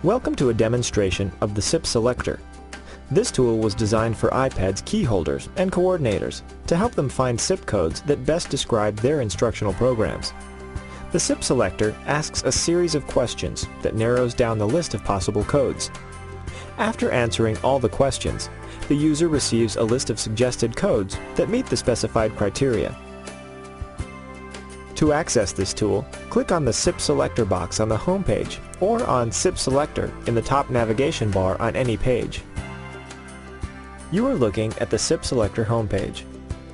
Welcome to a demonstration of the SIP selector. This tool was designed for iPad's key holders and coordinators to help them find SIP codes that best describe their instructional programs. The SIP selector asks a series of questions that narrows down the list of possible codes. After answering all the questions, the user receives a list of suggested codes that meet the specified criteria. To access this tool, click on the SIP selector box on the home page or on SIP selector in the top navigation bar on any page. You are looking at the SIP selector homepage.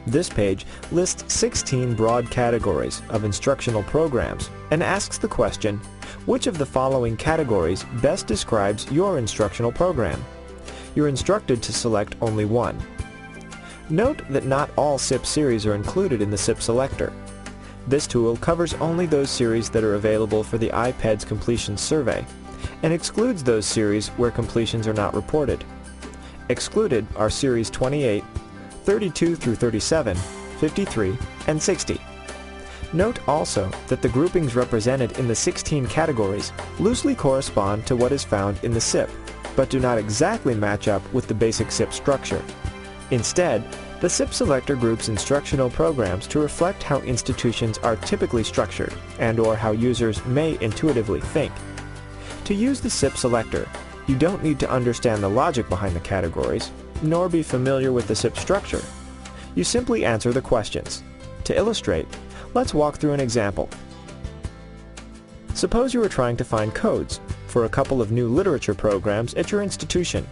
This page lists 16 broad categories of instructional programs and asks the question, which of the following categories best describes your instructional program? You're instructed to select only one. Note that not all SIP series are included in the SIP selector. This tool covers only those series that are available for the iPad's completion survey and excludes those series where completions are not reported. Excluded are Series 28, 32 through 37, 53, and 60. Note also that the groupings represented in the 16 categories loosely correspond to what is found in the SIP, but do not exactly match up with the basic SIP structure. Instead, the SIP selector groups instructional programs to reflect how institutions are typically structured and/or how users may intuitively think. To use the SIP selector, you don't need to understand the logic behind the categories, nor be familiar with the SIP structure. You simply answer the questions. To illustrate, let's walk through an example. Suppose you are trying to find codes for a couple of new literature programs at your institution.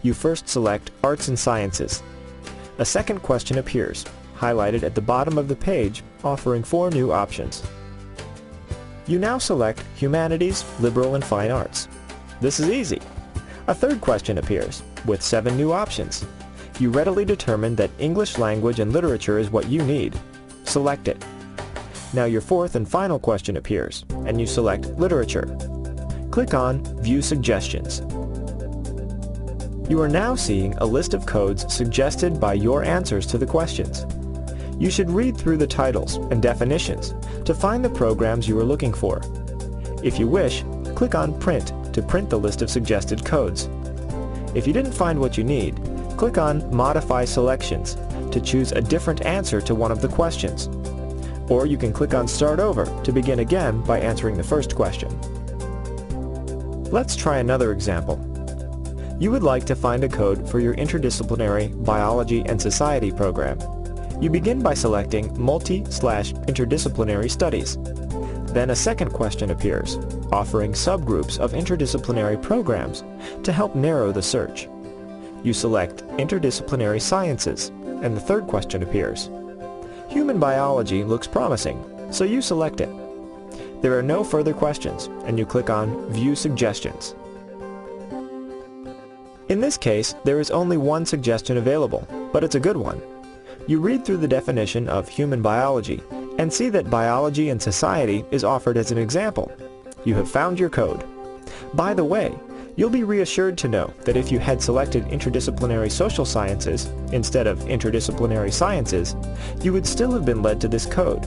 You first select Arts and Sciences. A second question appears, highlighted at the bottom of the page, offering 4 new options. You now select Humanities, Liberal, and Fine Arts. This is easy. A third question appears, with 7 new options. You readily determine that English language and literature is what you need. Select it. Now your fourth and final question appears, and you select Literature. Click on View Suggestions. You are now seeing a list of codes suggested by your answers to the questions. You should read through the titles and definitions to find the programs you are looking for. If you wish, click on Print to print the list of suggested codes. If you didn't find what you need, click on Modify Selections to choose a different answer to one of the questions. Or you can click on Start Over to begin again by answering the first question. Let's try another example. You would like to find a code for your interdisciplinary biology and society program. You begin by selecting Multi/Interdisciplinary Studies. Then a second question appears, offering subgroups of interdisciplinary programs to help narrow the search. You select Interdisciplinary Sciences, and the third question appears. Human biology looks promising, so you select it. There are no further questions, and you click on View Suggestions. In this case, there is only one suggestion available, but it's a good one. You read through the definition of human biology and see that biology and society is offered as an example. You have found your code. By the way, you'll be reassured to know that if you had selected interdisciplinary social sciences instead of interdisciplinary sciences, you would still have been led to this code,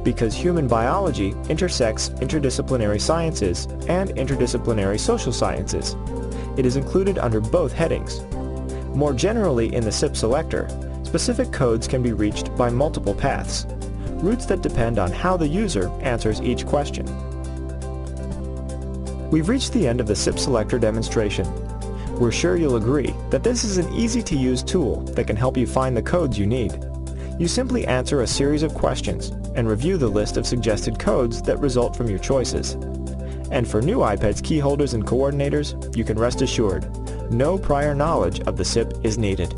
because human biology intersects interdisciplinary sciences and interdisciplinary social sciences. It is included under both headings. More generally in the SIP selector, specific codes can be reached by multiple paths, routes that depend on how the user answers each question. We've reached the end of the SIP selector demonstration. We're sure you'll agree that this is an easy-to-use tool that can help you find the codes you need. You simply answer a series of questions and review the list of suggested codes that result from your choices. And for new iPad's key holders and coordinators, you can rest assured, no prior knowledge of the SIP is needed.